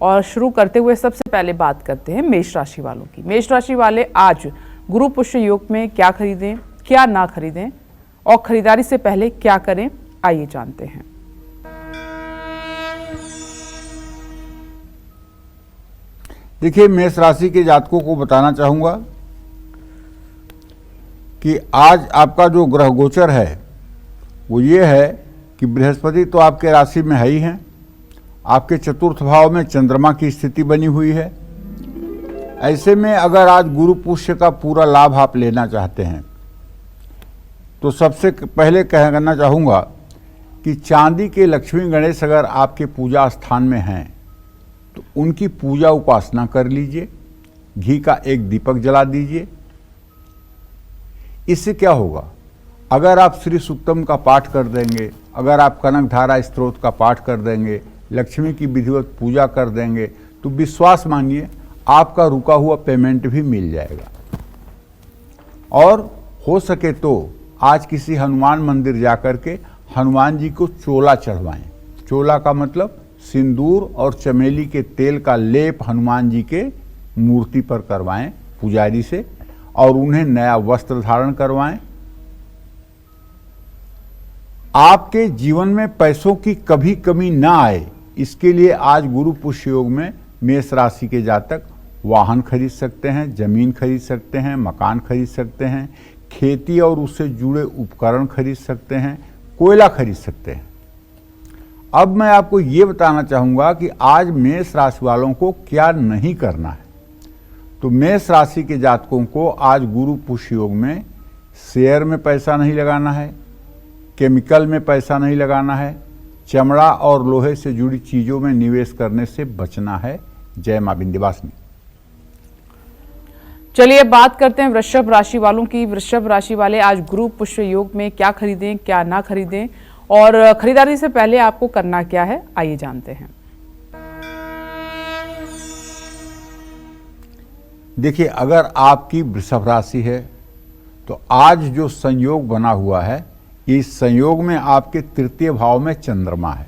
और शुरू करते हुए सबसे पहले बात करते हैं मेष राशि वालों की। मेष राशि वाले आज गुरु पुष्य योग में क्या खरीदें, क्या ना खरीदें और खरीदारी से पहले क्या करें, आइए जानते हैं। देखिए, मेष राशि के जातकों को बताना चाहूंगा कि आज आपका जो ग्रह गोचर है वो ये है कि बृहस्पति तो आपके राशि में है ही हैं, आपके चतुर्थ भाव में चंद्रमा की स्थिति बनी हुई है। ऐसे में अगर आज गुरु पुष्य का पूरा लाभ आप लेना चाहते हैं तो सबसे पहले कहना चाहूँगा कि चांदी के लक्ष्मी गणेश अगर आपके पूजा स्थान में हैं तो उनकी पूजा उपासना कर लीजिए, घी का एक दीपक जला दीजिए। इससे क्या होगा, अगर आप श्री सूक्तम का पाठ कर देंगे, अगर आप कनक धारा स्तोत्र का पाठ कर देंगे, लक्ष्मी की विधिवत पूजा कर देंगे तो विश्वास मानिए आपका रुका हुआ पेमेंट भी मिल जाएगा। और हो सके तो आज किसी हनुमान मंदिर जाकर के हनुमान जी को चोला चढ़वाएं। चोला का मतलब सिंदूर और चमेली के तेल का लेप हनुमान जी के मूर्ति पर करवाएं पुजारी से, और उन्हें नया वस्त्र धारण करवाएं। आपके जीवन में पैसों की कभी कमी ना आए, इसके लिए आज गुरु पुष्य योग में मेष राशि के जातक वाहन खरीद सकते हैं, जमीन खरीद सकते हैं, मकान खरीद सकते हैं, खेती और उससे जुड़े उपकरण खरीद सकते हैं, कोयला खरीद सकते हैं। अब मैं आपको ये बताना चाहूँगा कि आज मेष राशि वालों को क्या नहीं करना है। तो मेष राशि के जातकों को आज गुरु पुष्य योग में शेयर में पैसा नहीं लगाना है, केमिकल में पैसा नहीं लगाना है, चमड़ा और लोहे से जुड़ी चीज़ों में निवेश करने से बचना है। जय मां विंध्यवासिनी। चलिए बात करते हैं वृषभ राशि वालों की। वृषभ राशि वाले आज गुरु पुष्य योग में क्या खरीदें, क्या ना खरीदें और खरीदारी से पहले आपको करना क्या है, आइए जानते हैं। देखिए, अगर आपकी वृषभ राशि है तो आज जो संयोग बना हुआ है, इस संयोग में आपके तृतीय भाव में चंद्रमा है।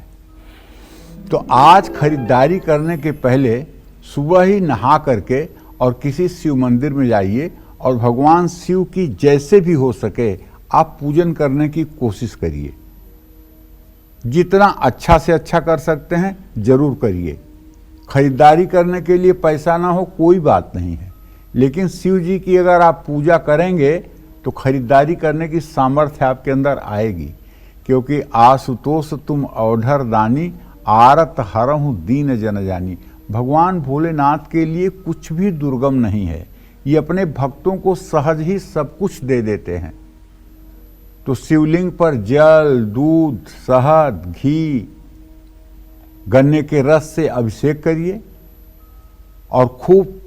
तो आज खरीदारी करने के पहले सुबह ही नहा करके और किसी शिव मंदिर में जाइए और भगवान शिव की जैसे भी हो सके आप पूजन करने की कोशिश करिए। जितना अच्छा से अच्छा कर सकते हैं जरूर करिए। खरीदारी करने के लिए पैसा ना हो कोई बात नहीं है, लेकिन शिव जी की अगर आप पूजा करेंगे तो खरीदारी करने की सामर्थ्य आपके अंदर आएगी। क्योंकि आशुतोष तुम औढ़र दानी, आरत हरहु दीन जन जानी। भगवान भोलेनाथ के लिए कुछ भी दुर्गम नहीं है, ये अपने भक्तों को सहज ही सब कुछ दे देते हैं। तो शिवलिंग पर जल, दूध, शहद, घी, गन्ने के रस से अभिषेक करिए और खूब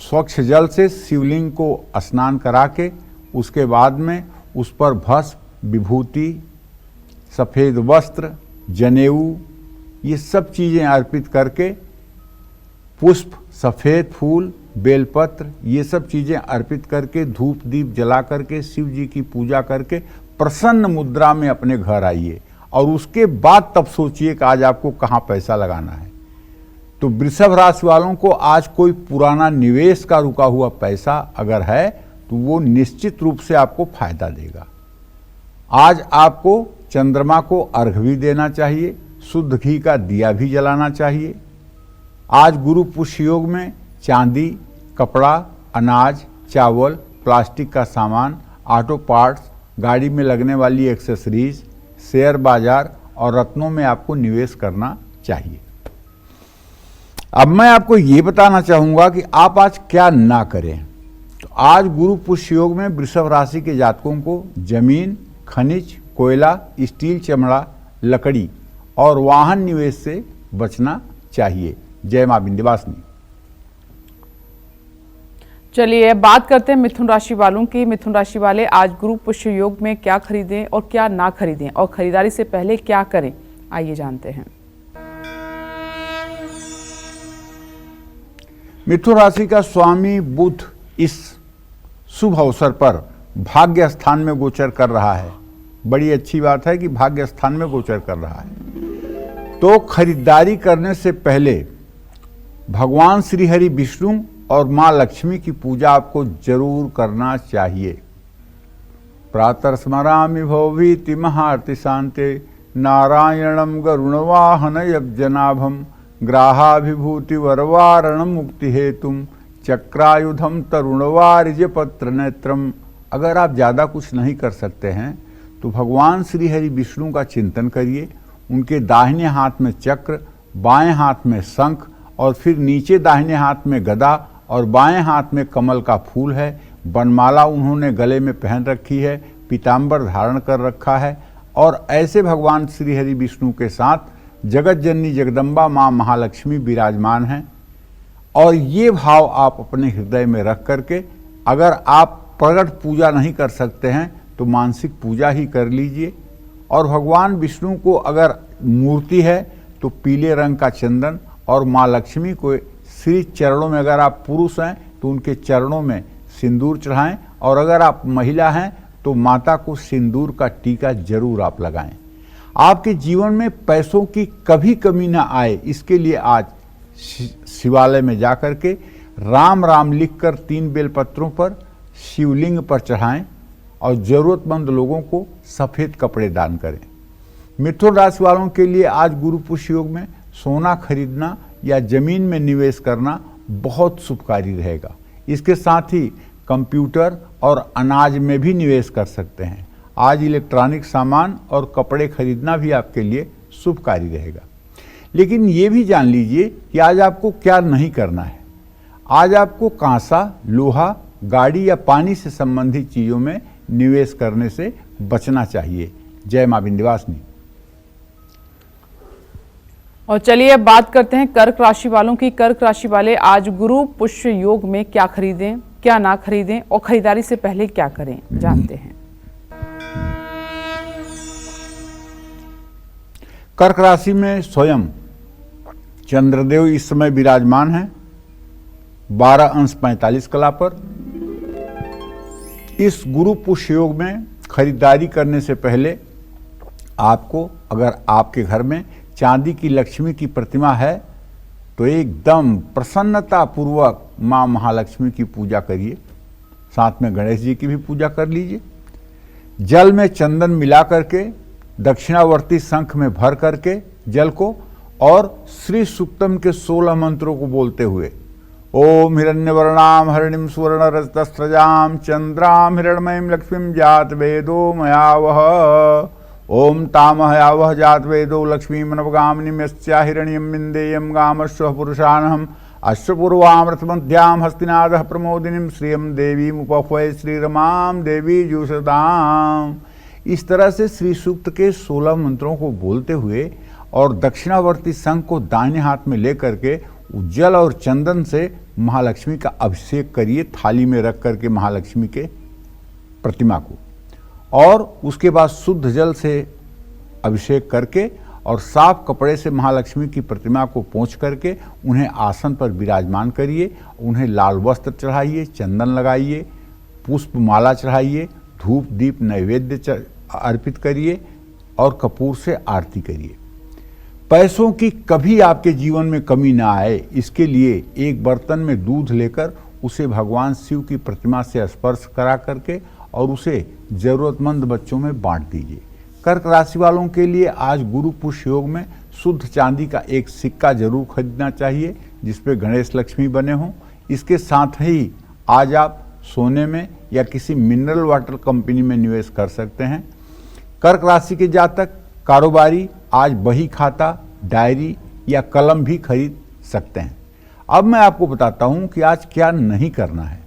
स्वच्छ जल से शिवलिंग को स्नान करा के उसके बाद में उस पर भस्म, विभूति, सफ़ेद वस्त्र, जनेऊ, ये सब चीज़ें अर्पित करके पुष्प, सफ़ेद फूल, बेलपत्र, ये सब चीज़ें अर्पित करके धूप दीप जला करके शिव जी की पूजा करके प्रसन्न मुद्रा में अपने घर आइए और उसके बाद तब सोचिए कि आज आपको कहाँ पैसा लगाना है। तो वृषभ राशि वालों को आज कोई पुराना निवेश का रुका हुआ पैसा अगर है तो वो निश्चित रूप से आपको फायदा देगा। आज आपको चंद्रमा को अर्घ भी देना चाहिए, शुद्ध घी का दिया भी जलाना चाहिए। आज गुरु पुष्य योग में चांदी, कपड़ा, अनाज, चावल, प्लास्टिक का सामान, ऑटो पार्ट्स, गाड़ी में लगने वाली एक्सेसरीज, शेयर बाजार और रत्नों में आपको निवेश करना चाहिए। अब मैं आपको ये बताना चाहूँगा कि आप आज क्या ना करें। तो आज गुरु पुष्य योग में वृषभ राशि के जातकों को जमीन, खनिज, कोयला, स्टील, चमड़ा, लकड़ी और वाहन निवेश से बचना चाहिए। जय मां विंध्यवासिनी। चलिए बात करते हैं मिथुन राशि वालों की। मिथुन राशि वाले आज गुरु पुष्य योग में क्या खरीदें और क्या ना खरीदें और खरीदारी से पहले क्या करें, आइए जानते हैं। मिथुन राशि का स्वामी बुध इस शुभ अवसर पर भाग्य स्थान में गोचर कर रहा है। बड़ी अच्छी बात है कि भाग्य स्थान में गोचर कर रहा है। तो खरीदारी करने से पहले भगवान श्री हरि विष्णु और माँ लक्ष्मी की पूजा आपको जरूर करना चाहिए। प्रातः स्मरामि भवभीति महारति शांते नारायणं गरुणवाहन यज्जनाभम ग्राहाभिभूति वरवारणं मुक्ति हेतुम चक्रायुधम तरुणवारिज पत्र नेत्रम। अगर आप ज़्यादा कुछ नहीं कर सकते हैं तो भगवान श्री हरि विष्णु का चिंतन करिए। उनके दाहिने हाथ में चक्र, बाएं हाथ में शंख और फिर नीचे दाहिने हाथ में गदा और बाएं हाथ में कमल का फूल है। वनमाला उन्होंने गले में पहन रखी है, पीताम्बर धारण कर रखा है और ऐसे भगवान श्री हरि विष्णु के साथ जगत जननी जगदम्बा माँ महालक्ष्मी विराजमान हैं। और ये भाव आप अपने हृदय में रख करके, अगर आप प्रकट पूजा नहीं कर सकते हैं तो मानसिक पूजा ही कर लीजिए। और भगवान विष्णु को अगर मूर्ति है तो पीले रंग का चंदन और माँ लक्ष्मी को श्री चरणों में, अगर आप पुरुष हैं तो उनके चरणों में सिंदूर चढ़ाएं और अगर आप महिला हैं तो माता को सिंदूर का टीका जरूर आप लगाएं। आपके जीवन में पैसों की कभी कमी ना आए, इसके लिए आज शिवालय में जाकर के राम राम लिखकर 3 बेलपत्रों पर शिवलिंग पर चढ़ाएं और जरूरतमंद लोगों को सफ़ेद कपड़े दान करें। मिथुन राशि वालों के लिए आज गुरु पुष्य योग में सोना खरीदना या जमीन में निवेश करना बहुत शुभकारी रहेगा। इसके साथ ही कंप्यूटर और अनाज में भी निवेश कर सकते हैं। आज इलेक्ट्रॉनिक सामान और कपड़े खरीदना भी आपके लिए शुभकारी रहेगा। लेकिन ये भी जान लीजिए कि आज आपको क्या नहीं करना है। आज आपको कांसा, लोहा, गाड़ी या पानी से संबंधित चीज़ों में निवेश करने से बचना चाहिए। जय मां विंध्यवासिनी। और चलिए अब बात करते हैं कर्क राशि वालों की। कर्क राशि वाले आज गुरु पुष्य योग में क्या खरीदें, क्या ना खरीदें और खरीदारी से पहले क्या करें, जानते हैं। कर्क राशि में स्वयं चंद्रदेव इस समय विराजमान हैं 12:45 पर। इस गुरु पुष्य योग में खरीदारी करने से पहले आपको, अगर आपके घर में चांदी की लक्ष्मी की प्रतिमा है तो एकदम प्रसन्नता पूर्वक माँ महालक्ष्मी की पूजा करिए। साथ में गणेश जी की भी पूजा कर लीजिए। जल में चंदन मिला करके दक्षिणावर्ती शंख में भर करके जल को और श्री सूक्तम के 16 मंत्रों को बोलते हुए ओम हिरण्यवर्णाम हरिणीम सुवर्ण रजतस्रजाम चंद्राम हिरण्मयीं लक्ष्मीं जात वेदो मयावह ओम तामहयावह जात वेदो लक्ष्मीं मनवगामिनीं यस्या हिरण्यं विन्देयं गामश्व पुरुषानहम् अश्वपूर्वामृतमध्यां हस्तिनादः प्रमोदिनीं श्रियं देवीम् उपह्वये श्रीरमां देवी जुषताम्। इस तरह से श्री सूक्त के 16 मंत्रों को बोलते हुए और दक्षिणावर्ती शंख को दाहिने हाथ में लेकर के जल और चंदन से महालक्ष्मी का अभिषेक करिए, थाली में रख करके महालक्ष्मी के प्रतिमा को, और उसके बाद शुद्ध जल से अभिषेक करके और साफ कपड़े से महालक्ष्मी की प्रतिमा को पोंछ करके उन्हें आसन पर विराजमान करिए। उन्हें लाल वस्त्र चढ़ाइए, चंदन लगाइए, पुष्प माला चढ़ाइए, धूप दीप नैवेद्य अर्पित करिए और कपूर से आरती करिए। पैसों की कभी आपके जीवन में कमी ना आए, इसके लिए एक बर्तन में दूध लेकर उसे भगवान शिव की प्रतिमा से स्पर्श करा करके और उसे जरूरतमंद बच्चों में बांट दीजिए। कर्क राशि वालों के लिए आज गुरु पुष्य योग में शुद्ध चांदी का एक सिक्का जरूर खरीदना चाहिए जिसपे गणेश लक्ष्मी बने हों। इसके साथ ही आज आप सोने में या किसी मिनरल वाटर कंपनी में निवेश कर सकते हैं। कर्क राशि के जातक कारोबारी आज बही खाता, डायरी या कलम भी खरीद सकते हैं। अब मैं आपको बताता हूं कि आज क्या नहीं करना है।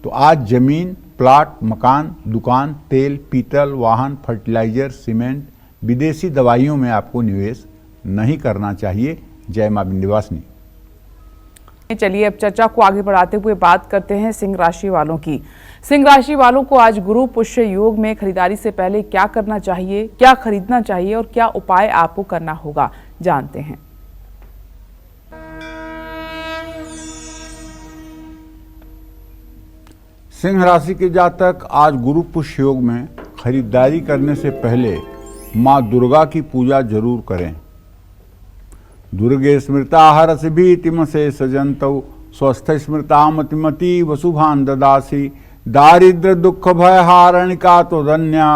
तो आज जमीन, प्लाट, मकान, दुकान, तेल, पीतल, वाहन, फर्टिलाइजर, सीमेंट, विदेशी दवाइयों में आपको निवेश नहीं करना चाहिए। जय मां विंध्यवासिनी। चलिए अब चर्चा को आगे बढ़ाते हुए बात करते हैं सिंह राशि वालों की। सिंह राशि वालों को आज गुरु पुष्य योग में खरीदारी से पहले क्या करना चाहिए, क्या खरीदना चाहिए और क्या उपाय आपको करना होगा, जानते हैं। सिंह राशि के जातक आज गुरु पुष्य योग में खरीदारी करने से पहले माँ दुर्गा की पूजा जरूर करें। दुर्गे स्मृता हरस भीतिम से सजंतौ स्वस्थ स्मृता मतिमती वसुभान ददासी दारिद्र दुख भय हारणिका तो धन्या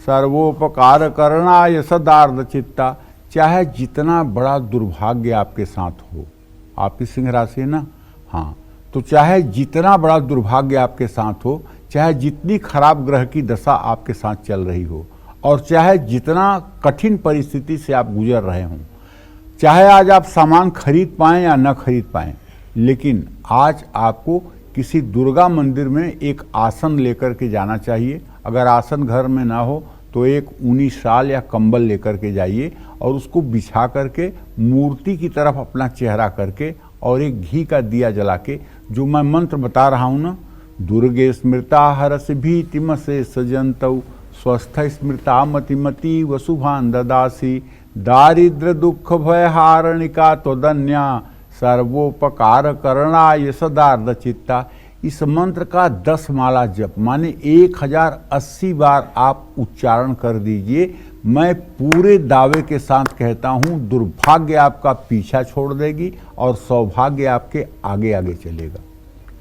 सर्वोपकार करणाय सदार्थ चित्ता। चाहे जितना बड़ा दुर्भाग्य आपके साथ हो, आपकी सिंह राशि है ना, हाँ, तो चाहे जितना बड़ा दुर्भाग्य आपके साथ हो, चाहे जितनी खराब ग्रह की दशा आपके साथ चल रही हो, और चाहे जितना कठिन परिस्थिति से आप गुजर रहे हों, चाहे आज आप सामान खरीद पाएं या न खरीद पाएं, लेकिन आज आपको किसी दुर्गा मंदिर में एक आसन लेकर के जाना चाहिए। अगर आसन घर में ना हो तो एक ऊनी शाल या कंबल लेकर के जाइए और उसको बिछा करके मूर्ति की तरफ अपना चेहरा करके और एक घी का दिया जला के, जो मैं मंत्र बता रहा हूँ ना, दुर्गे स्मृता हरस भीतिम से सजंतौ स्वस्थ स्मृता मतिमती वसुभान ददासी दारिद्र दुख भय हारणिका त्वदन्या सर्वोपकार करणाय सदार्थ चित्ता। इस मंत्र का 10 माला जप माने 1080 बार आप उच्चारण कर दीजिए। मैं पूरे दावे के साथ कहता हूँ, दुर्भाग्य आपका पीछा छोड़ देगी और सौभाग्य आपके आगे आगे चलेगा,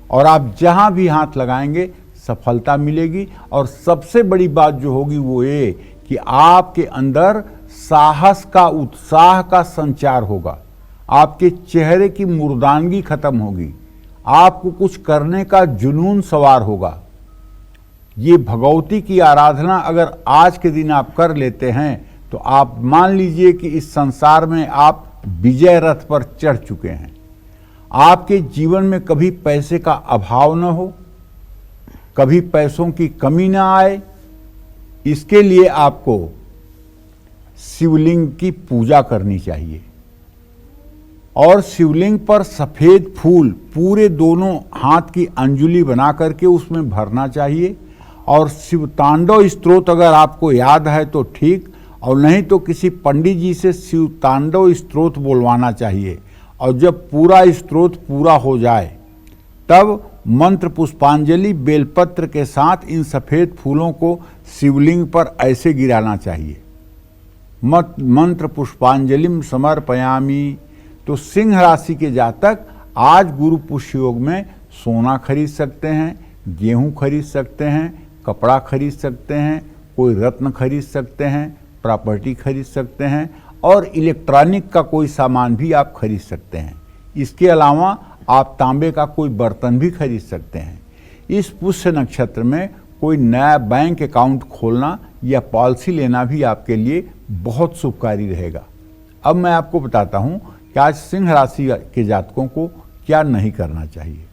और आप जहाँ भी हाथ लगाएंगे सफलता मिलेगी। और सबसे बड़ी बात जो होगी वो ये कि आपके अंदर साहस का, उत्साह का संचार होगा, आपके चेहरे की मुर्दानगी खत्म होगी, आपको कुछ करने का जुनून सवार होगा। ये भगवती की आराधना अगर आज के दिन आप कर लेते हैं तो आप मान लीजिए कि इस संसार में आप विजय रथ पर चढ़ चुके हैं। आपके जीवन में कभी पैसे का अभाव न हो, कभी पैसों की कमी न आए, इसके लिए आपको शिवलिंग की पूजा करनी चाहिए और शिवलिंग पर सफेद फूल पूरे दोनों हाथ की अंजुली बना करके उसमें भरना चाहिए। और शिव तांडव स्तोत्र अगर आपको याद है तो ठीक, और नहीं तो किसी पंडित जी से शिव तांडव स्तोत्र बोलवाना चाहिए। और जब पूरा स्तोत्र पूरा हो जाए तब मंत्र पुष्पांजलि बेलपत्र के साथ इन सफेद फूलों को शिवलिंग पर ऐसे गिराना चाहिए, मंत्र पुष्पांजलिम समर्पयामि। तो सिंह राशि के जातक आज गुरु पुष्य योग में सोना खरीद सकते हैं, गेहूं खरीद सकते हैं, कपड़ा खरीद सकते हैं, कोई रत्न खरीद सकते हैं, प्रॉपर्टी खरीद सकते हैं, और इलेक्ट्रॉनिक का कोई सामान भी आप खरीद सकते हैं। इसके अलावा आप तांबे का कोई बर्तन भी खरीद सकते हैं। इस पुष्य नक्षत्र में कोई नया बैंक अकाउंट खोलना या पॉलिसी लेना भी आपके लिए बहुत शुभकारी रहेगा। अब मैं आपको बताता हूँ कि आज सिंह राशि के जातकों को क्या नहीं करना चाहिए।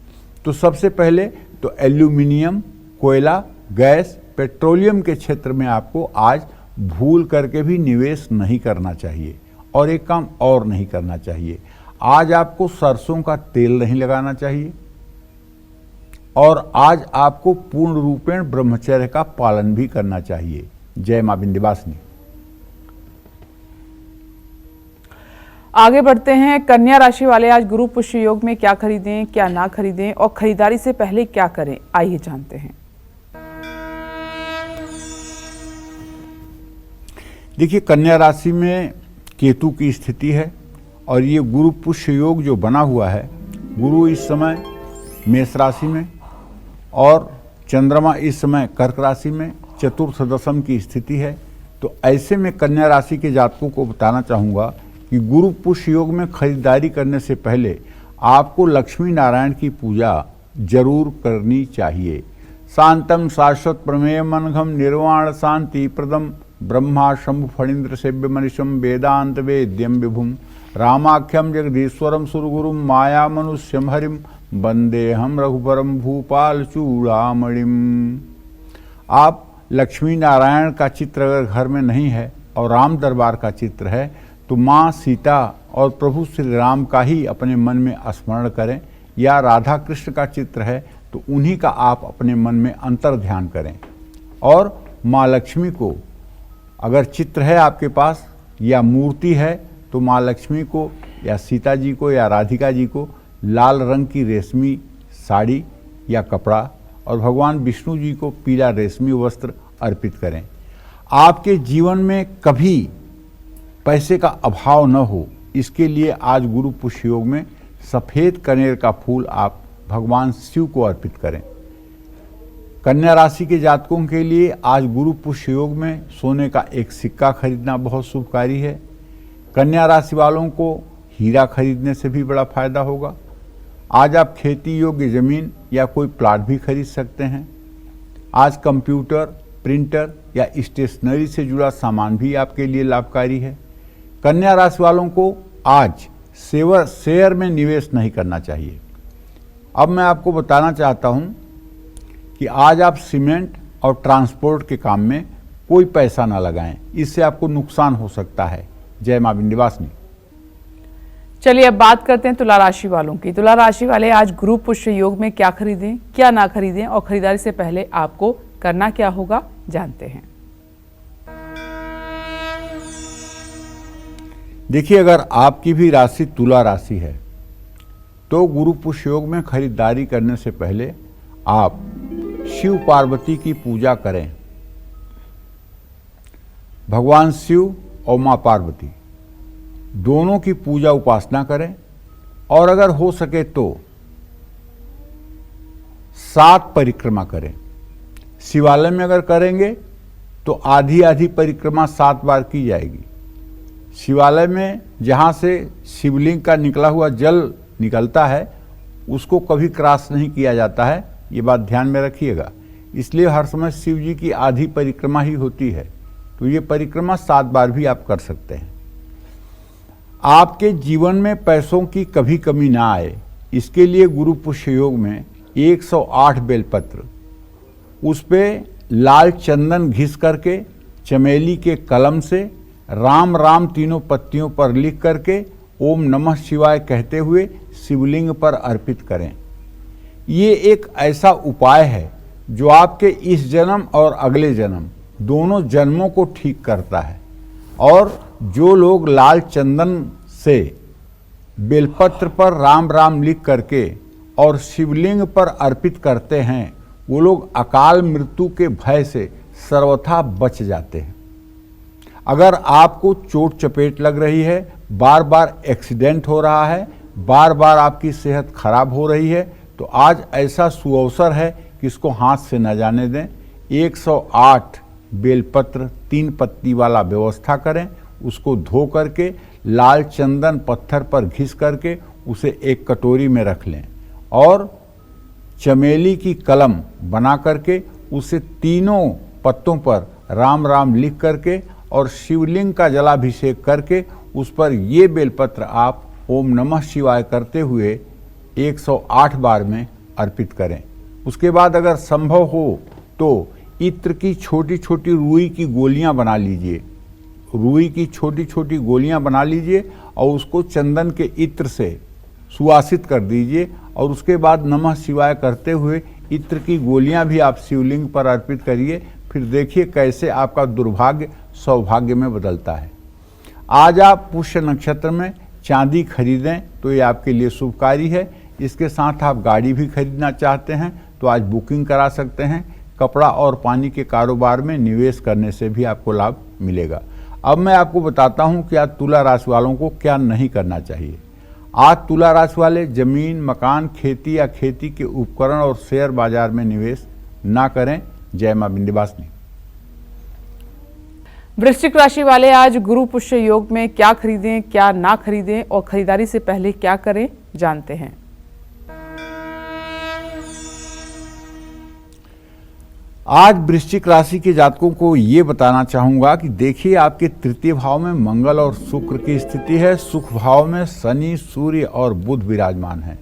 तो सबसे पहले तो एल्यूमिनियम, कोयला, गैस, पेट्रोलियम के क्षेत्र में आपको आज भूल करके भी निवेश नहीं करना चाहिए। और एक काम और नहीं करना चाहिए, आज आपको सरसों का तेल नहीं लगाना चाहिए, और आज आपको पूर्ण रूपेण ब्रह्मचर्य का पालन भी करना चाहिए। जय मां विंध्यवासिनी। आगे बढ़ते हैं। कन्या राशि वाले आज गुरु पुष्य योग में क्या खरीदें, क्या ना खरीदें, और खरीदारी से पहले क्या करें, आइए जानते हैं। देखिए, कन्या राशि में केतु की स्थिति है और ये गुरु पुष्य योग जो बना हुआ है, गुरु इस समय मेष राशि में और चंद्रमा इस समय कर्क राशि में चतुर्थ दशम की स्थिति है। तो ऐसे में कन्या राशि के जातकों को बताना चाहूँगा कि गुरु पुष्य योग में खरीदारी करने से पहले आपको लक्ष्मी नारायण की पूजा जरूर करनी चाहिए। शांतम शाश्वत प्रमेय मनघम निर्वाण शांति प्रदम ब्रह्मा शंभु फणीन्द्र सेव्य मनिषम वेदांत वेद्यम विभुम रामाख्यम जगदीश्वरम सुरगुरुम माया मनुष्यम हरिम वंदेहम रघुवरम भूपाल चूड़ामणिम। आप लक्ष्मी नारायण का चित्र अगर घर में नहीं है और राम दरबार का चित्र है तो माँ सीता और प्रभु श्री राम का ही अपने मन में स्मरण करें, या राधा कृष्ण का चित्र है तो उन्हीं का आप अपने मन में अंतर ध्यान करें। और माँ लक्ष्मी को अगर चित्र है आपके पास या मूर्ति है तो माँ लक्ष्मी को या सीता जी को या राधिका जी को लाल रंग की रेशमी साड़ी या कपड़ा और भगवान विष्णु जी को पीला रेशमी वस्त्र अर्पित करें। आपके जीवन में कभी पैसे का अभाव न हो, इसके लिए आज गुरु पुष्य योग में सफेद कनेर का फूल आप भगवान शिव को अर्पित करें। कन्या राशि के जातकों के लिए आज गुरु पुष्य योग में सोने का एक सिक्का खरीदना बहुत शुभकारी है। कन्या राशि वालों को हीरा खरीदने से भी बड़ा फायदा होगा। आज आप खेती योग्य जमीन या कोई प्लाट भी खरीद सकते हैं। आज कंप्यूटर, प्रिंटर या स्टेशनरी से जुड़ा सामान भी आपके लिए लाभकारी है। कन्या राशि वालों को आज शेयर में निवेश नहीं करना चाहिए। अब मैं आपको बताना चाहता हूं कि आज आप सीमेंट और ट्रांसपोर्ट के काम में कोई पैसा ना लगाएं, इससे आपको नुकसान हो सकता है। जय मां विंध्यवासिनी। चलिए अब बात करते हैं तुला राशि वालों की। तुला राशि वाले आज गुरु पुष्य योग में क्या खरीदें, क्या ना खरीदें और खरीदारी से पहले आपको करना क्या होगा, जानते हैं। देखिए, अगर आपकी भी राशि तुला राशि है तो गुरु पुष्य योग में खरीदारी करने से पहले आप शिव पार्वती की पूजा करें। भगवान शिव और मां पार्वती दोनों की पूजा उपासना करें और अगर हो सके तो 7 परिक्रमा करें। शिवालय में अगर करेंगे तो आधी आधी परिक्रमा 7 बार की जाएगी। शिवालय में जहाँ से शिवलिंग का निकला हुआ जल निकलता है उसको कभी क्रॉस नहीं किया जाता है, ये बात ध्यान में रखिएगा। इसलिए हर समय शिव जी की आधी परिक्रमा ही होती है, तो ये परिक्रमा 7 बार भी आप कर सकते हैं। आपके जीवन में पैसों की कभी कमी ना आए, इसके लिए गुरु पुष्य योग में 108 बेलपत्र, उस पे लाल चंदन घिस करके चमेली के कलम से राम राम तीनों पत्तियों पर लिख करके ओम नमः शिवाय कहते हुए शिवलिंग पर अर्पित करें। ये एक ऐसा उपाय है जो आपके इस जन्म और अगले जन्म दोनों जन्मों को ठीक करता है। और जो लोग लाल चंदन से बेलपत्र पर राम राम लिख करके और शिवलिंग पर अर्पित करते हैं, वो लोग अकाल मृत्यु के भय से सर्वथा बच जाते हैं। अगर आपको चोट चपेट लग रही है, बार बार एक्सीडेंट हो रहा है, बार बार आपकी सेहत खराब हो रही है, तो आज ऐसा सुअवसर है कि इसको हाथ से न जाने दें। 108 बेलपत्र 3 पत्ती वाला व्यवस्था करें, उसको धो करके लाल चंदन पत्थर पर घिस करके उसे एक कटोरी में रख लें और चमेली की कलम बना करके उसे तीनों पत्तों पर राम राम लिख करके और शिवलिंग का जलाभिषेक करके उस पर ये बेलपत्र आप ओम नमः शिवाय करते हुए 108 बार में अर्पित करें। उसके बाद अगर संभव हो तो इत्र की छोटी छोटी रुई की गोलियां बना लीजिए। रुई की छोटी छोटी गोलियां बना लीजिए और उसको चंदन के इत्र से सुवासित कर दीजिए और उसके बाद नमः शिवाय करते हुए इत्र की गोलियां भी आप शिवलिंग पर अर्पित करिए। फिर देखिए कैसे आपका दुर्भाग्य सौभाग्य में बदलता है। आज आप पुष्य नक्षत्र में चांदी खरीदें तो ये आपके लिए शुभकारी है। इसके साथ आप गाड़ी भी खरीदना चाहते हैं तो आज बुकिंग करा सकते हैं। कपड़ा और पानी के कारोबार में निवेश करने से भी आपको लाभ मिलेगा। अब मैं आपको बताता हूं कि आज तुला राशि वालों को क्या नहीं करना चाहिए। आज तुला राशि वाले जमीन, मकान, खेती या खेती के उपकरण और शेयर बाजार में निवेश ना करें। जय मां विंध्यवासिनी। वृश्चिक राशि वाले आज गुरु पुष्य योग में क्या खरीदें, क्या ना खरीदें और खरीदारी से पहले क्या करें, जानते हैं। आज वृश्चिक राशि के जातकों को ये बताना चाहूंगा कि देखिए, आपके तृतीय भाव में मंगल और शुक्र की स्थिति है। सुख भाव में शनि, सूर्य और बुध विराजमान है।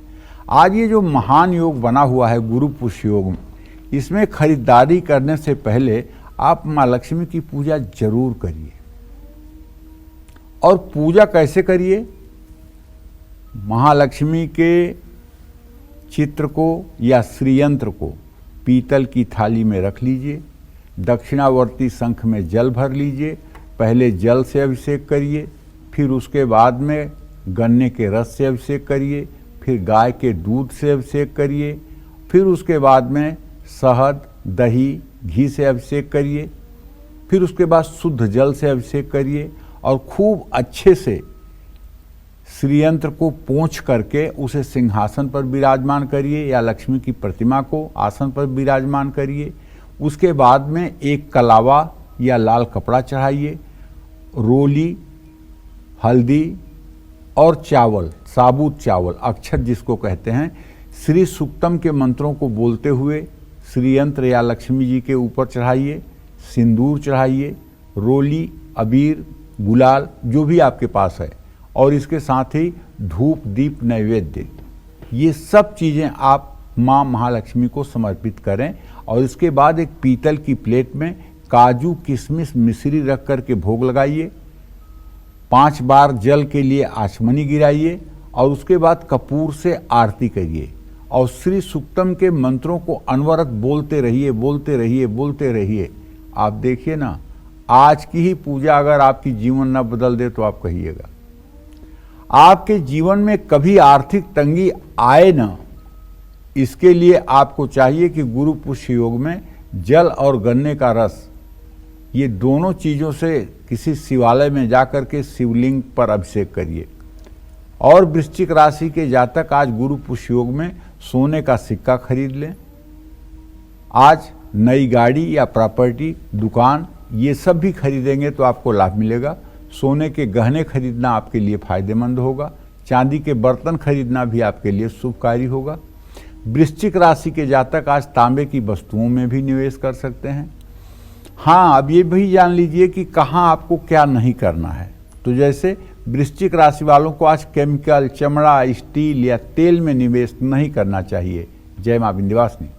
आज ये जो महान योग बना हुआ है गुरु पुष्य योग, इसमें खरीदारी करने से पहले आप माँ लक्ष्मी की पूजा जरूर करिए। और पूजा कैसे करिए? महालक्ष्मी के चित्र को या श्रीयंत्र को पीतल की थाली में रख लीजिए। दक्षिणावर्ती शंख में जल भर लीजिए। पहले जल से अभिषेक करिए, फिर उसके बाद में गन्ने के रस से अभिषेक करिए, फिर गाय के दूध से अभिषेक करिए, फिर उसके बाद में शहद, दही, घी से अभिषेक करिए, फिर उसके बाद शुद्ध जल से अभिषेक करिए और खूब अच्छे से श्रीयंत्र को पोंछ करके उसे सिंहासन पर विराजमान करिए या लक्ष्मी की प्रतिमा को आसन पर विराजमान करिए। उसके बाद में एक कलावा या लाल कपड़ा चढ़ाइए, रोली, हल्दी और चावल, साबुत चावल, अक्षत जिसको कहते हैं, श्री सूक्तम के मंत्रों को बोलते हुए श्रीयंत्र या लक्ष्मी जी के ऊपर चढ़ाइए। सिंदूर चढ़ाइए, रोली, अबीर, गुलाल जो भी आपके पास है, और इसके साथ ही धूप, दीप, नैवेद्य, ये सब चीज़ें आप माँ महालक्ष्मी को समर्पित करें। और इसके बाद एक पीतल की प्लेट में काजू, किशमिश, मिश्री रख कर के भोग लगाइए। 5 बार जल के लिए आचमनी गिराइए और उसके बाद कपूर से आरती करिए और श्री सूक्तम के मंत्रों को अनवरत बोलते रहिए, बोलते रहिए, बोलते रहिए। आप देखिए ना, आज की ही पूजा अगर आपकी जीवन न बदल दे तो आप कहिएगा। आपके जीवन में कभी आर्थिक तंगी आए ना, इसके लिए आपको चाहिए कि गुरु पुष्य योग में जल और गन्ने का रस, ये दोनों चीज़ों से किसी शिवालय में जाकर के शिवलिंग पर अभिषेक करिए। और वृश्चिक राशि के जातक आज गुरु पुष्य योग में सोने का सिक्का खरीद लें। आज नई गाड़ी या प्रॉपर्टी, दुकान, ये सब भी खरीदेंगे तो आपको लाभ मिलेगा। सोने के गहने खरीदना आपके लिए फायदेमंद होगा। चांदी के बर्तन खरीदना भी आपके लिए शुभकारी होगा। वृश्चिक राशि के जातक आज तांबे की वस्तुओं में भी निवेश कर सकते हैं। हाँ, अब ये भी जान लीजिए कि कहाँ आपको क्या नहीं करना है। तो जैसे वृश्चिक राशि वालों को आज केमिकल, चमड़ा, स्टील या तेल में निवेश नहीं करना चाहिए। जय मां विंध्यवासिनी।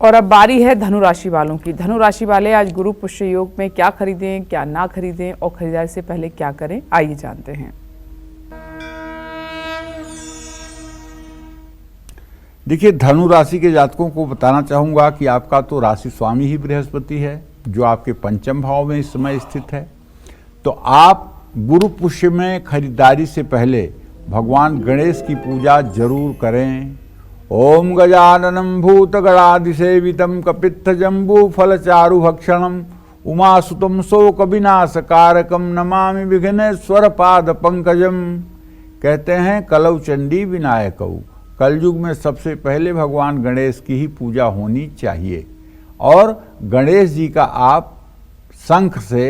और अब बारी है धनु राशि वालों की। धनु राशि वाले आज गुरु पुष्य योग में क्या खरीदें, क्या ना खरीदें और खरीदारी से पहले क्या करें, आइए जानते हैं। देखिए, धनु राशि के जातकों को बताना चाहूंगा कि आपका तो राशि स्वामी ही बृहस्पति है, जो आपके पंचम भाव में इस समय स्थित है। तो आप गुरु पुष्य में खरीदारी से पहले भगवान गणेश की पूजा जरूर करें। ओम गजाननम भूतगणाधिसेवितम कपित्थ जम्बू फल चारु भक्षणम उमासुतम शोक विनाशकारकम नमामि विघ्नेश्वर पाद पंकजम। कहते हैं कलौ चंडी विनायकौ, कलयुग में सबसे पहले भगवान गणेश की ही पूजा होनी चाहिए। और गणेश जी का आप शंख से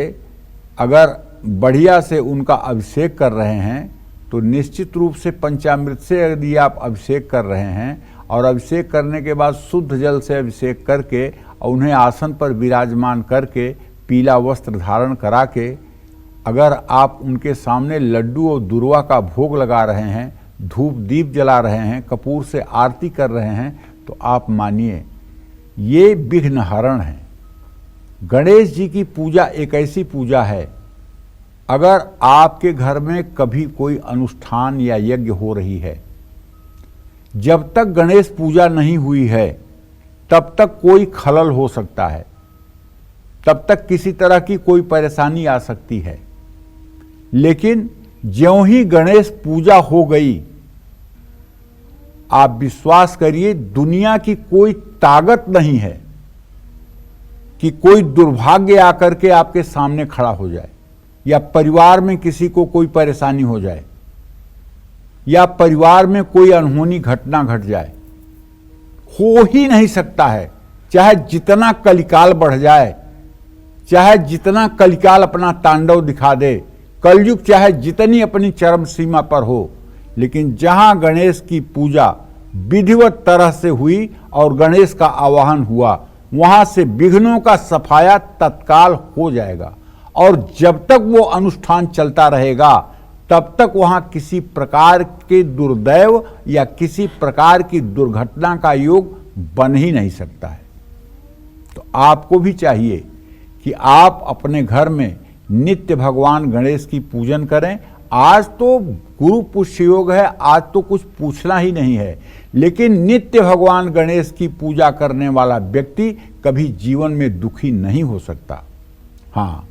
अगर बढ़िया से उनका अभिषेक कर रहे हैं तो निश्चित रूप से पंचामृत से यदि आप अभिषेक कर रहे हैं और अभिषेक करने के बाद शुद्ध जल से अभिषेक करके और उन्हें आसन पर विराजमान करके पीला वस्त्र धारण करा के अगर आप उनके सामने लड्डू और दुर्वा का भोग लगा रहे हैं, धूप दीप जला रहे हैं, कपूर से आरती कर रहे हैं, तो आप मानिए ये विघ्नहरण है। गणेश जी की पूजा एक ऐसी पूजा है, अगर आपके घर में कभी कोई अनुष्ठान या यज्ञ हो रही है, जब तक गणेश पूजा नहीं हुई है तब तक कोई खलल हो सकता है, तब तक किसी तरह की कोई परेशानी आ सकती है। लेकिन ज्यों ही गणेश पूजा हो गई, आप विश्वास करिए दुनिया की कोई ताकत नहीं है कि कोई दुर्भाग्य आकर के आपके सामने खड़ा हो जाए, या परिवार में किसी को कोई परेशानी हो जाए, या परिवार में कोई अनहोनी घटना घट जाए। हो ही नहीं सकता है। चाहे जितना कलिकाल बढ़ जाए, चाहे जितना कलिकाल अपना तांडव दिखा दे, कलयुग चाहे जितनी अपनी चरम सीमा पर हो, लेकिन जहां गणेश की पूजा विधिवत तरह से हुई और गणेश का आवाहन हुआ, वहां से विघ्नों का सफाया तत्काल हो जाएगा। और जब तक वो अनुष्ठान चलता रहेगा तब तक वहां किसी प्रकार के दुर्दैव या किसी प्रकार की दुर्घटना का योग बन ही नहीं सकता है। तो आपको भी चाहिए कि आप अपने घर में नित्य भगवान गणेश की पूजन करें। आज तो गुरु पुष्य योग है, आज तो कुछ पूछना ही नहीं है, लेकिन नित्य भगवान गणेश की पूजा करने वाला व्यक्ति कभी जीवन में दुखी नहीं हो सकता। हाँ,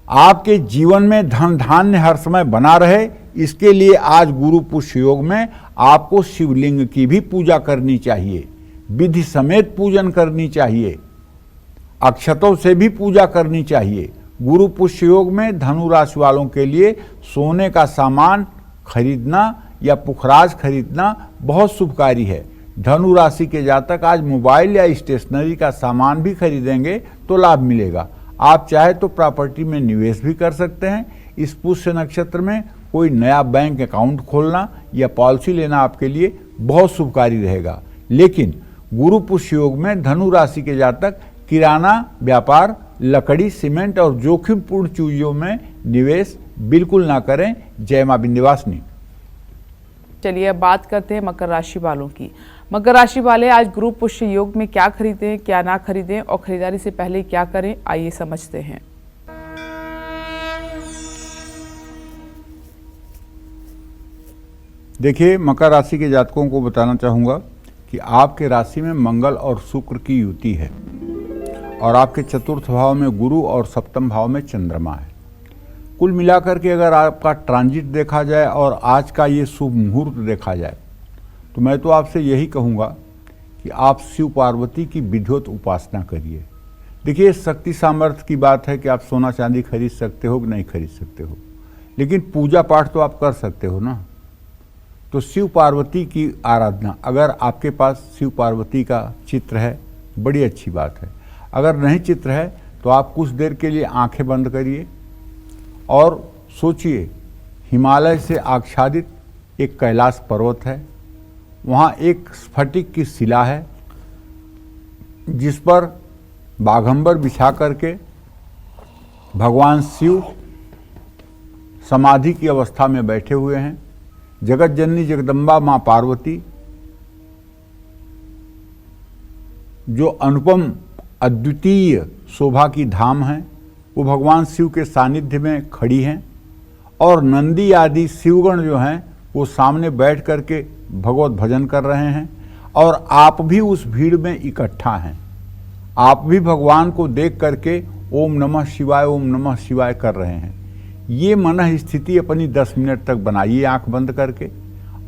आपके जीवन में धन धान्य हर समय बना रहे, इसके लिए आज गुरु पुष्य योग में आपको शिवलिंग की भी पूजा करनी चाहिए, विधि समेत पूजन करनी चाहिए, अक्षतों से भी पूजा करनी चाहिए, गुरु पुष्य योग में धनु राशि वालों के लिए सोने का सामान खरीदना या पुखराज खरीदना बहुत शुभकारी है। धनु राशि के जातक आज मोबाइल या स्टेशनरी का सामान भी खरीदेंगे तो लाभ मिलेगा। आप चाहे तो प्रॉपर्टी में निवेश भी कर सकते हैं। इस पुष्य नक्षत्र में कोई नया बैंक अकाउंट खोलना या पॉलिसी लेना आपके लिए बहुत शुभकारी रहेगा। लेकिन गुरु पुष्य योग में धनु राशि के जातक किराना व्यापार, लकड़ी, सीमेंट और जोखिमपूर्ण चीजों में निवेश बिल्कुल ना करें। जय मां विंध्यवासिनी। चलिए अब बात करते हैं मकर राशि वालों की। मकर राशि वाले आज गुरु पुष्य योग में क्या खरीदें, क्या ना खरीदें और खरीदारी से पहले क्या करें, आइए समझते हैं। देखिए, मकर राशि के जातकों को बताना चाहूँगा कि आपके राशि में मंगल और शुक्र की युति है और आपके चतुर्थ भाव में गुरु और सप्तम भाव में चंद्रमा है। कुल मिलाकर के अगर आपका ट्रांजिट देखा जाए और आज का ये शुभ मुहूर्त देखा जाए तो मैं तो आपसे यही कहूँगा कि आप शिव पार्वती की विधिवत उपासना करिए। देखिए, शक्ति सामर्थ्य की बात है कि आप सोना चांदी खरीद सकते हो कि नहीं खरीद सकते हो, लेकिन पूजा पाठ तो आप कर सकते हो ना। तो शिव पार्वती की आराधना, अगर आपके पास शिव पार्वती का चित्र है बड़ी अच्छी बात है। अगर नहीं चित्र है तो आप कुछ देर के लिए आंखें बंद करिए और सोचिए, हिमालय से आच्छादित एक कैलाश पर्वत है, वहाँ एक स्फटिक की शिला है जिस पर बाघंबर बिछा करके भगवान शिव समाधि की अवस्था में बैठे हुए हैं। जगत जननी जगदम्बा माँ पार्वती जो अनुपम अद्वितीय शोभा की धाम है, वो भगवान शिव के सानिध्य में खड़ी हैं और नंदी आदि शिवगण जो हैं वो सामने बैठ करके भगवत भजन कर रहे हैं और आप भी उस भीड़ में इकट्ठा हैं। आप भी भगवान को देख करके ओम नमः शिवाय कर रहे हैं। ये मन स्थिति अपनी 10 मिनट तक बनाइए आंख बंद करके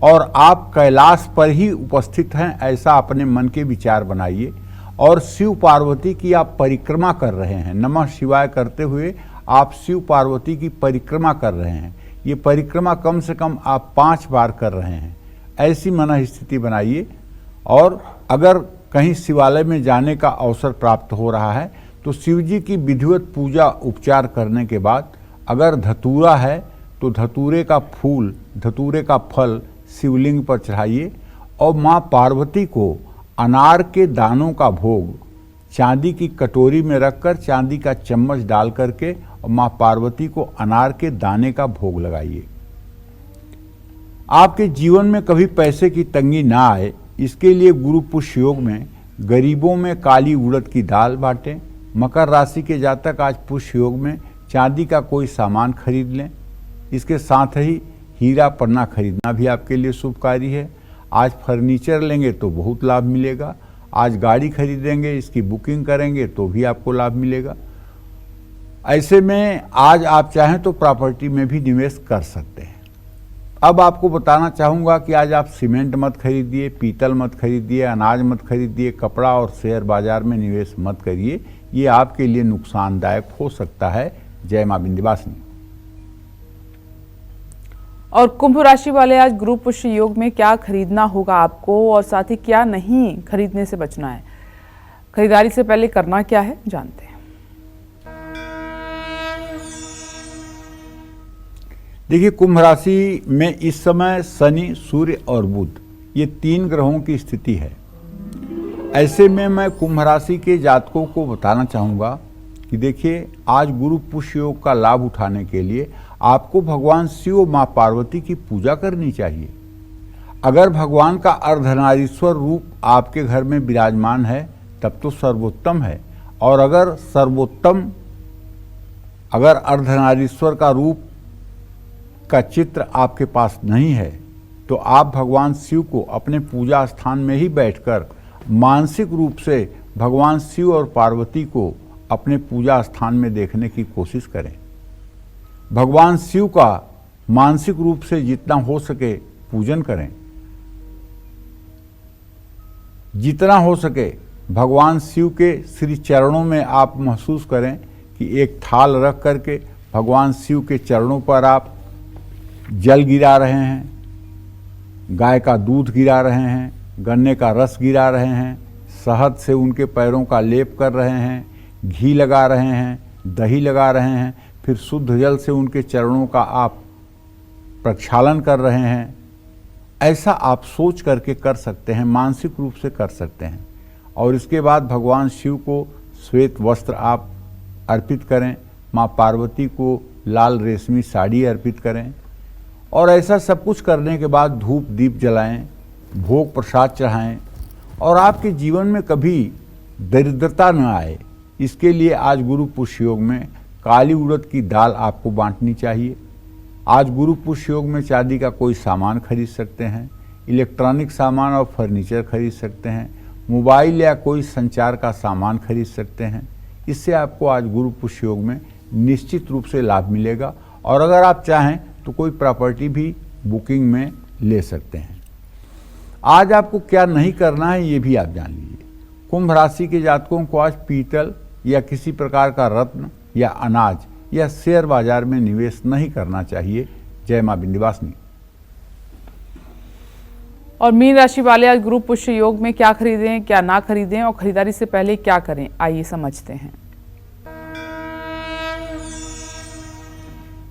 और आप कैलाश पर ही उपस्थित हैं ऐसा अपने मन के विचार बनाइए और शिव पार्वती की आप परिक्रमा कर रहे हैं। नमः शिवाय करते हुए आप शिव पार्वती की परिक्रमा कर रहे हैं। ये परिक्रमा कम से कम आप 5 बार कर रहे हैं। ऐसी मन स्थिति बनाइए और अगर कहीं शिवालय में जाने का अवसर प्राप्त हो रहा है तो शिव जी की विधिवत पूजा उपचार करने के बाद अगर धतूरा है तो धतूरे का फूल, धतूरे का फल शिवलिंग पर चढ़ाइए और माँ पार्वती को अनार के दानों का भोग चांदी की कटोरी में रखकर चांदी का चम्मच डाल करके और माँ पार्वती को अनार के दाने का भोग लगाइए। आपके जीवन में कभी पैसे की तंगी ना आए, इसके लिए गुरु पुष्य योग में गरीबों में काली उड़द की दाल बांटें। मकर राशि के जातक आज पुष्य योग में चांदी का कोई सामान खरीद लें। इसके साथ ही हीरा पन्ना खरीदना भी आपके लिए शुभकारी है। आज फर्नीचर लेंगे तो बहुत लाभ मिलेगा। आज गाड़ी खरीदेंगे, इसकी बुकिंग करेंगे तो भी आपको लाभ मिलेगा। ऐसे में आज आप चाहें तो प्रॉपर्टी में भी निवेश कर सकते हैं। अब आपको बताना चाहूँगा कि आज आप सीमेंट मत खरीदिए, पीतल मत खरीदिए, अनाज मत खरीदिए, कपड़ा और शेयर बाजार में निवेश मत करिए। ये आपके लिए नुकसानदायक हो सकता है। जय मां विंध्यवासिनी। और कुंभ राशि वाले आज गुरु पुष्य योग में क्या खरीदना होगा आपको और साथ ही क्या नहीं खरीदने से बचना है, खरीदारी से पहले करना क्या है, जानते हैं। देखिए, कुंभ राशि में इस समय शनि, सूर्य और बुध ये 3 ग्रहों की स्थिति है। ऐसे में मैं कुंभ राशि के जातकों को बताना चाहूँगा कि देखिए, आज गुरु पुष्य योग का लाभ उठाने के लिए आपको भगवान शिव माँ पार्वती की पूजा करनी चाहिए। अगर भगवान का अर्धनारीश्वर रूप आपके घर में विराजमान है तब तो सर्वोत्तम है, और अगर अर्धनारीश्वर का रूप का चित्र आपके पास नहीं है तो आप भगवान शिव को अपने पूजा स्थान में ही बैठकर मानसिक रूप से भगवान शिव और पार्वती को अपने पूजा स्थान में देखने की कोशिश करें। भगवान शिव का मानसिक रूप से जितना हो सके पूजन करें। जितना हो सके भगवान शिव के श्री चरणों में आप महसूस करें कि एक थाल रख करके भगवान शिव के चरणों पर आप जल गिरा रहे हैं, गाय का दूध गिरा रहे हैं, गन्ने का रस गिरा रहे हैं, शहद से उनके पैरों का लेप कर रहे हैं, घी लगा रहे हैं, दही लगा रहे हैं, फिर शुद्ध जल से उनके चरणों का आप प्रक्षालन कर रहे हैं। ऐसा आप सोच करके कर सकते हैं, मानसिक रूप से कर सकते हैं। और इसके बाद भगवान शिव को श्वेत वस्त्र आप अर्पित करें, माँ पार्वती को लाल रेशमी साड़ी अर्पित करें। और ऐसा सब कुछ करने के बाद धूप दीप जलाएं, भोग प्रसाद चढ़ाएं और आपके जीवन में कभी दरिद्रता न आए, इसके लिए आज गुरु पुष्य योग में काली उड़द की दाल आपको बांटनी चाहिए। आज गुरु पुष्य योग में चांदी का कोई सामान खरीद सकते हैं, इलेक्ट्रॉनिक सामान और फर्नीचर खरीद सकते हैं, मोबाइल या कोई संचार का सामान खरीद सकते हैं। इससे आपको आज गुरु पुष्य योग में निश्चित रूप से लाभ मिलेगा। और अगर आप चाहें तो कोई प्रॉपर्टी भी बुकिंग में ले सकते हैं। आज आपको क्या नहीं करना है ये भी आप जान लीजिए। कुंभ राशि के जातकों को आज पीतल या किसी प्रकार का रत्न या अनाज या शेयर बाजार में निवेश नहीं करना चाहिए। जय मां विंध्यवासिनी। और मीन राशि वाले आज गुरु पुष्य योग में क्या खरीदें, क्या ना खरीदें और खरीदारी से पहले क्या करें, आइए समझते हैं।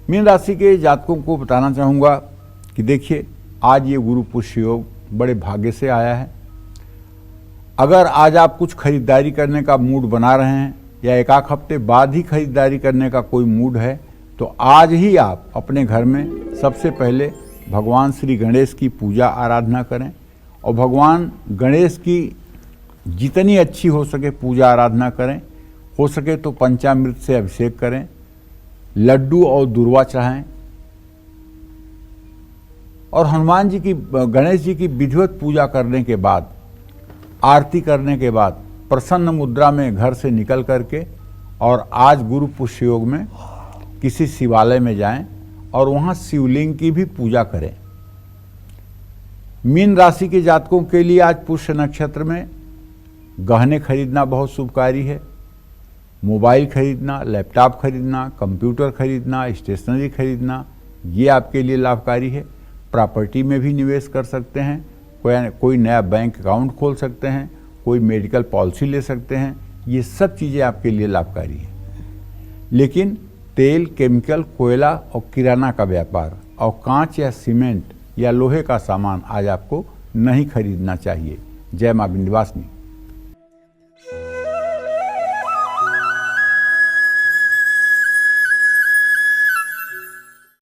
मीन राशि के जातकों को बताना चाहूँगा कि देखिए, आज ये गुरु पुष्य योग बड़े भाग्य से आया है। अगर आज आप कुछ खरीदारी करने का मूड बना रहे हैं या एक आध हफ्ते बाद ही खरीदारी करने का कोई मूड है, तो आज ही आप अपने घर में सबसे पहले भगवान श्री गणेश की पूजा आराधना करें। और भगवान गणेश की जितनी अच्छी हो सके पूजा आराधना करें। हो सके तो पंचामृत से अभिषेक करें, लड्डू और दूर्वा चढ़ाएं और हनुमान जी की, गणेश जी की विधिवत पूजा करने के बाद, आरती करने के बाद प्रसन्न मुद्रा में घर से निकल करके और आज गुरु पुष्य योग में किसी शिवालय में जाएं और वहां शिवलिंग की भी पूजा करें। मीन राशि के जातकों के लिए आज पुष्य नक्षत्र में गहने खरीदना बहुत शुभकारी है। मोबाइल खरीदना, लैपटॉप खरीदना, कंप्यूटर खरीदना, स्टेशनरी खरीदना, ये आपके लिए लाभकारी है। प्रॉपर्टी में भी निवेश कर सकते हैं, कोई नया बैंक अकाउंट खोल सकते हैं, कोई मेडिकल पॉलिसी ले सकते हैं। ये सब चीज़ें आपके लिए लाभकारी हैं। लेकिन तेल, केमिकल, कोयला और किराना का व्यापार और कांच या सीमेंट या लोहे का सामान आज आपको नहीं खरीदना चाहिए। जय मां विंध्यवासिनी।